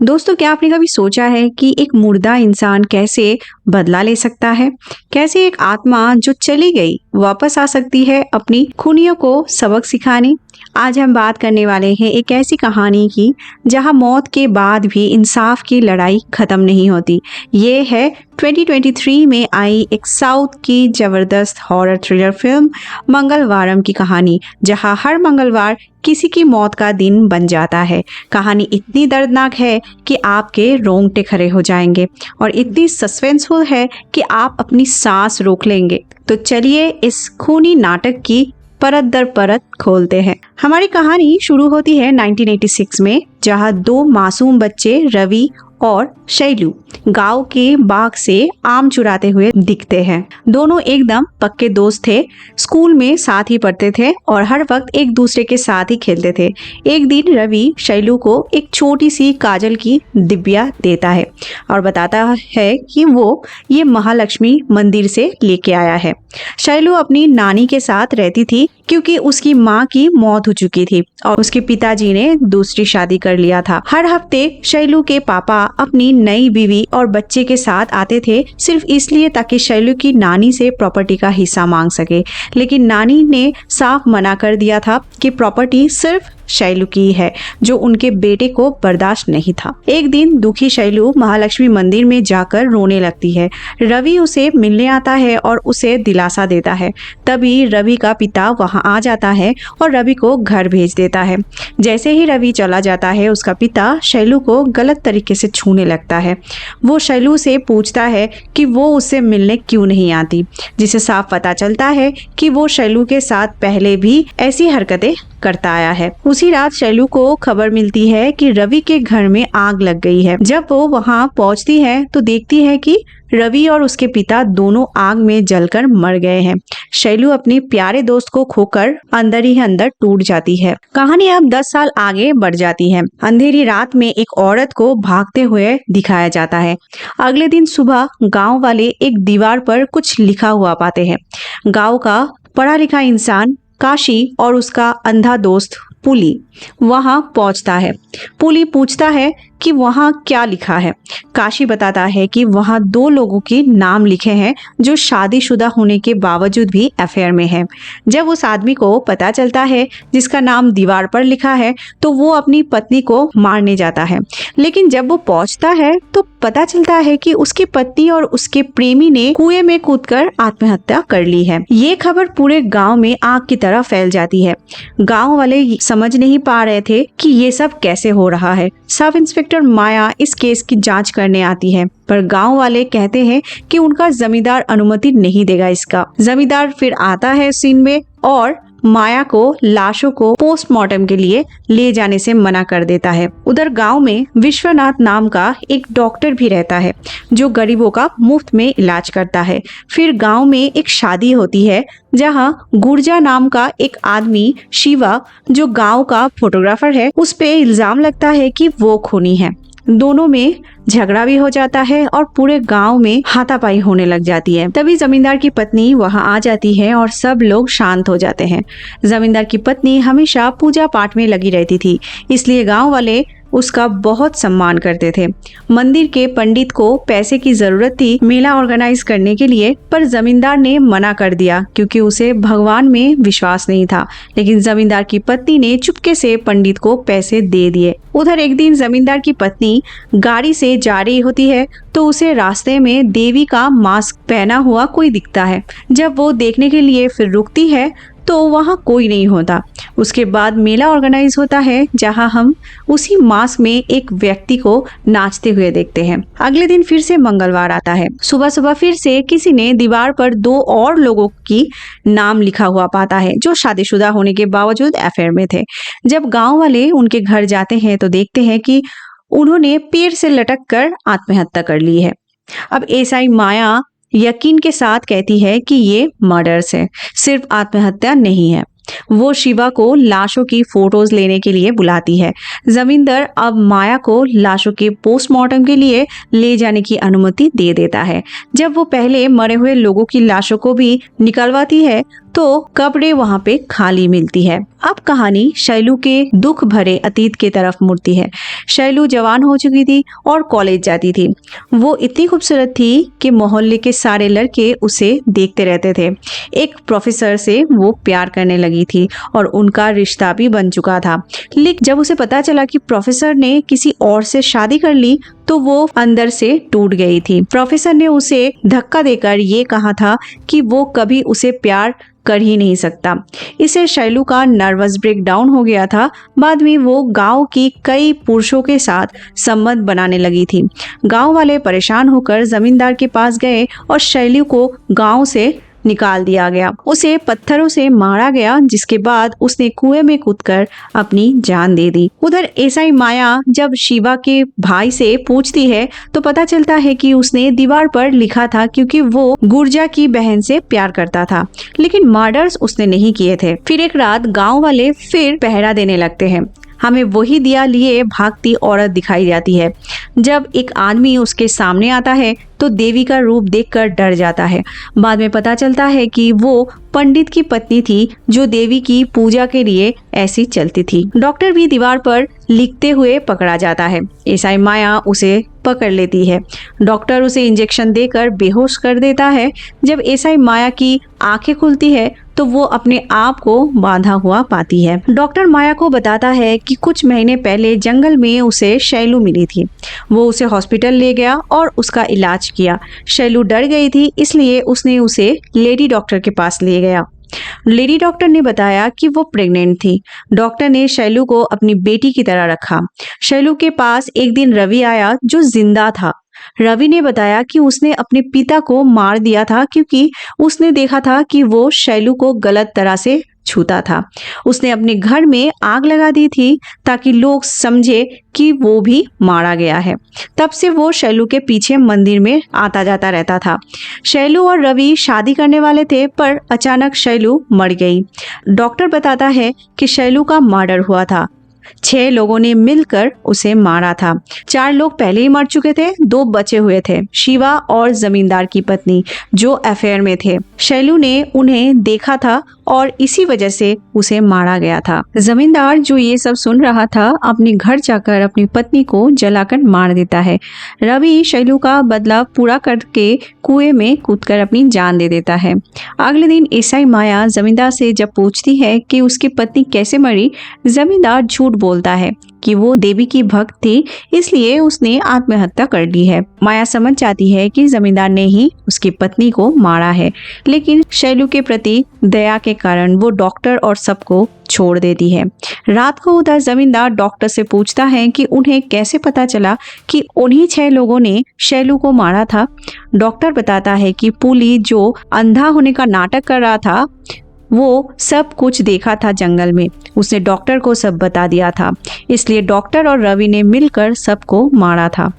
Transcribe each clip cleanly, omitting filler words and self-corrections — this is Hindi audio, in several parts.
दोस्तों, क्या आपने कभी सोचा है कि एक मुर्दा इंसान कैसे बदला ले सकता है? कैसे एक आत्मा जो चली गई वापस आ सकती है अपनी खूनियों को सबक सिखाने? आज हम बात करने वाले हैं एक ऐसी कहानी की जहां मौत के बाद भी इंसाफ की लड़ाई खत्म नहीं होती। ये है 2023 में आई एक साउथ की जबरदस्त हॉरर थ्रिलर फिल्म मंगलवारम की कहानी, जहां हर मंगलवार किसी की मौत का दिन बन जाता है। कहानी इतनी दर्दनाक है कि आपके रोंगटे खड़े हो जाएंगे और इतनी सस्पेंसफुल है कि आप अपनी सांस रोक लेंगे। तो चलिए इस खूनी नाटक की परत दर परत खोलते हैं। हमारी कहानी शुरू होती है 1986 में, जहां दो मासूम बच्चे रवि और शैलू गांव के बाग से आम चुराते हुए दिखते हैं। दोनों एकदम पक्के दोस्त थे, स्कूल में साथ ही पढ़ते थे और हर वक्त एक दूसरे के साथ ही खेलते थे। एक दिन रवि शैलू को एक छोटी सी काजल की डिबिया देता है और बताता है कि वो ये महालक्ष्मी मंदिर से लेके आया है। शैलू अपनी नानी के साथ रहती थी क्योंकि उसकी माँ की मौत हो चुकी थी और उसके पिताजी ने दूसरी शादी कर लिया था। हर हफ्ते शैलू के पापा अपनी नई बीवी और बच्चे के साथ आते थे, सिर्फ इसलिए ताकि शैलू की नानी से प्रॉपर्टी का हिस्सा मांग सके। लेकिन नानी ने साफ मना कर दिया था कि प्रॉपर्टी सिर्फ शैलू की है, जो उनके बेटे को बर्दाश्त नहीं था। एक दिन दुखी शैलू महालक्ष्मी मंदिर में जाकर रोने लगती है। रवि उसे मिलने आता है और उसे दिलासा देता है। तभी रवि का पिता वहां आ जाता है और रवि को घर भेज देता है। जैसे ही रवि चला जाता है, उसका पिता शैलू को गलत तरीके से छूने लगता है। वो शैलू से पूछता है कि वो उससे मिलने क्यों नहीं आती, जिसे साफ पता चलता है कि वो शैलू के साथ पहले भी ऐसी हरकतें करता आया है। उसी रात शैलू को खबर मिलती है कि रवि के घर में आग लग गई है। जब वो वहां पहुंचती है तो देखती है कि रवि और उसके पिता दोनों आग में जलकर मर गए हैं। शैलू अपने प्यारे दोस्त को खोकर अंदर ही अंदर टूट जाती है। कहानी अब 10 साल आगे बढ़ जाती है। अंधेरी रात में एक औरत को भागते हुए दिखाया जाता है। अगले दिन सुबह गांव वाले एक दीवार पर कुछ लिखा हुआ पाते हैं। गांव का पढ़ा लिखा इंसान काशी और उसका अंधा दोस्त पुली वहां पहुंचता है। पुली पूछता है कि वहां क्या लिखा है। काशी बताता है कि वहां दो लोगों के नाम लिखे हैं जो शादीशुदा होने के बावजूद भी अफेयर में हैं। जब उस आदमी को पता चलता है जिसका नाम दीवार पर लिखा है, तो वो अपनी पत्नी को मारने जाता है। लेकिन जब वो पहुंचता है तो पता चलता है कि उसकी पत्नी और उसके प्रेमी ने कुएं में कूदकर आत्महत्या कर ली है। ये खबर पूरे गांव में आग की तरह फैल जाती है। गांव वाले समझ नहीं पा रहे थे कि ये सब कैसे हो रहा है। सब इंस्पेक्टर माया इस केस की जांच करने आती है, पर गांव वाले कहते हैं कि उनका जमींदार अनुमति नहीं देगा इसका। जमींदार फिर आता है सीन में और माया को लाशों को पोस्टमार्टम के लिए ले जाने से मना कर देता है। उधर गांव में विश्वनाथ नाम का एक डॉक्टर भी रहता है जो गरीबों का मुफ्त में इलाज करता है। फिर गांव में एक शादी होती है जहां गुर्जा नाम का एक आदमी शिवा, जो गांव का फोटोग्राफर है, उस पे इल्जाम लगता है कि वो खूनी है। दोनों में झगड़ा भी हो जाता है और पूरे गांव में हाथापाई होने लग जाती है। तभी जमींदार की पत्नी वहां आ जाती है और सब लोग शांत हो जाते हैं। जमींदार की पत्नी हमेशा पूजा पाठ में लगी रहती थी, इसलिए गांव वाले उसका बहुत सम्मान करते थे। मंदिर के पंडित को पैसे की जरूरत थी मेला ऑर्गेनाइज करने के लिए, पर जमींदार ने मना कर दिया क्योंकि उसे भगवान में विश्वास नहीं था। लेकिन जमींदार की पत्नी ने चुपके से पंडित को पैसे दे दिए। उधर एक दिन जमींदार की पत्नी गाड़ी से जा रही होती है तो उसे रास्ते में देवी का मास्क पहना हुआ कोई दिखता है। जब वो देखने के लिए फिर रुकती है तो वहाँ कोई नहीं होता। उसके बाद मेला ऑर्गेनाइज होता है जहाँ हम उसी मास्क में एक व्यक्ति को नाचते हुए देखते हैं। अगले दिन फिर से मंगलवार आता है। सुबह सुबह फिर से किसी ने दीवार पर दो और लोगों की नाम लिखा हुआ पाता है जो शादीशुदा होने के बावजूद अफेयर में थे। जब गांव वाले उनके घर जाते हैं तो देखते हैं कि उन्होंने पेड़ से लटक कर आत्महत्या कर ली है। अब एसआई माया यकीन के साथ कहती है कि ये मर्डर्स है, सिर्फ आत्महत्या नहीं है। वो शिवा को लाशों की फोटोज लेने के लिए बुलाती है। जमींदार अब माया को लाशों के पोस्टमार्टम के लिए ले जाने की अनुमति दे देता है। जब वो पहले मरे हुए लोगों की लाशों को भी निकलवाती है तो कब्रें वहां पे खाली मिलती है अब कहानी शैलू के दुख भरे अतीत की तरफ मुड़ती है। शैलू जवान हो चुकी थी और कॉलेज जाती थी। वो इतनी खूबसूरत थी कि मोहल्ले के सारे लड़के उसे देखते रहते थे। एक प्रोफेसर से वो प्यार करने लगी थी और उनका रिश्ता भी बन चुका था। लेकिन जब उसे पता चला कि प्रोफेसर ने किसी और से शादी कर ली तो वो अंदर से टूट गई थी। प्रोफेसर ने उसे धक्का देकर ये कहा था कि वो कभी उसे प्यार कर ही नहीं सकता। इसे शैलू का नर्वस ब्रेकडाउन हो गया था। बाद में वो गांव की कई पुरुषों के साथ संबंध बनाने लगी थी। गांव वाले परेशान होकर जमींदार के पास गए और शैलू को गांव से निकाल दिया गया। उसे पत्थरों से मारा गया, जिसके बाद उसने कुएं में कूदकर अपनी जान दे दी। उधर एसाई माया जब शिवा के भाई से पूछती है तो पता चलता है कि उसने दीवार पर लिखा था क्योंकि वो गुर्जा की बहन से प्यार करता था, लेकिन मर्डर्स उसने नहीं किए थे। फिर एक रात गांव वाले फिर पहरा देने लगते हैं। हमें वही दिया लिए भागती औरत दिखाई जाती है। जब एक आदमी उसके सामने आता है तो देवी का रूप देखकर डर जाता है। बाद में पता चलता है कि वो पंडित की पत्नी थी जो देवी की पूजा के लिए ऐसी चलती थी। डॉक्टर भी दीवार पर लिखते हुए पकड़ा जाता है। ईसाई माया उसे पकड़ लेती है। डॉक्टर उसे इंजेक्शन देकर बेहोश कर देता है। जब ईसाई माया की आंखें खुलती है तो वो अपने आप को बांधा हुआ पाती है। डॉक्टर माया को बताता है कि कुछ महीने पहले जंगल में उसे शैलू मिली थी। वो उसे हॉस्पिटल ले गया और उसका इलाज किया। शैलू डर गई थी, इसलिए उसने उसे लेडी डॉक्टर के पास ले गया। लेडी डॉक्टर ने बताया कि वो प्रेग्नेंट थी। डॉक्टर ने शैलू को अपनी बेटी की तरह रखा। शैलू के पास एक दिन रवि आया जो जिंदा था। रवि ने बताया कि उसने अपने पिता को मार दिया था क्योंकि उसने देखा था कि वो शैलू को गलत तरह से छूता था। उसने अपने घर में आग लगा दी थी ताकि लोग समझे कि वो भी मारा गया है। तब से वो शैलू के पीछे मंदिर में आता जाता रहता था। शैलू और रवि शादी करने वाले थे, पर अचानक शैलू मर गई। डॉक्टर बताता है कि शैलू का मर्डर हुआ था। 6 लोगों ने मिलकर उसे मारा था। 4 लोग पहले ही मर चुके थे, 2 बचे हुए थे, शिवा और जमींदार की पत्नी जो अफेयर में थे। शैलू ने उन्हें देखा था और इसी वजह से उसे मारा गया था। जमींदार जो ये सब सुन रहा था अपने घर जाकर अपनी पत्नी को जलाकर मार देता है। रवि शैलू का बदला पूरा करके कुएं में कूदकर अपनी जान दे देता है। अगले दिन ईसाई माया जमींदार से जब पूछती है कि उसकी पत्नी कैसे मरी, जमींदार झूठ बोलता है कि वो देवी की भक्त थी, इसलिए उसने आत्महत्या कर ली है। माया समझ जाती है कि जमींदार ने ही उसकी पत्नी को मारा है, लेकिन शैलू के प्रति दया के कारण वो डॉक्टर और सबको छोड़ देती है। रात को उधर जमींदार डॉक्टर से पूछता है कि उन्हें कैसे पता चला कि उन्हीं 6 लोगों ने शैलू को मारा था। डॉक्टर बताता है कि पुली जो अंधा होने का नाटक कर रहा था वो सब कुछ देखा था जंगल में। उसने डॉक्टर को सब बता दिया था, इसलिए डॉक्टर और रवि ने मिलकर सबको मारा था।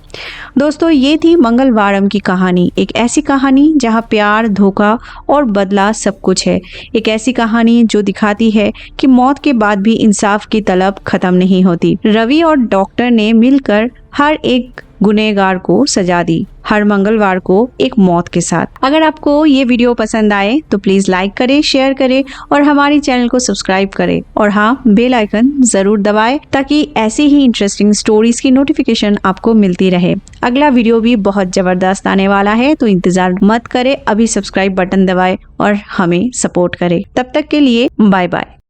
दोस्तों, ये थी मंगलवारम की कहानी। एक ऐसी कहानी जहाँ प्यार, धोखा और बदला सब कुछ है। एक ऐसी कहानी जो दिखाती है कि मौत के बाद भी इंसाफ की तलब खत्म नहीं होती। रवि और डॉक्टर ने मिलकर हर एक गुनहगार को सजा दी, हर मंगलवार को एक मौत के साथ। अगर आपको ये वीडियो पसंद आए तो प्लीज लाइक करें, शेयर करें और हमारे चैनल को सब्सक्राइब करें। और हाँ, बेल आइकन जरूर दबाएं ताकि ऐसी ही इंटरेस्टिंग स्टोरीज की नोटिफिकेशन आपको मिलती रहे। अगला वीडियो भी बहुत जबरदस्त आने वाला है, तो इंतजार मत करें, अभी सब्सक्राइब बटन दबाएं और हमें सपोर्ट करें। तब तक के लिए बाय बाय।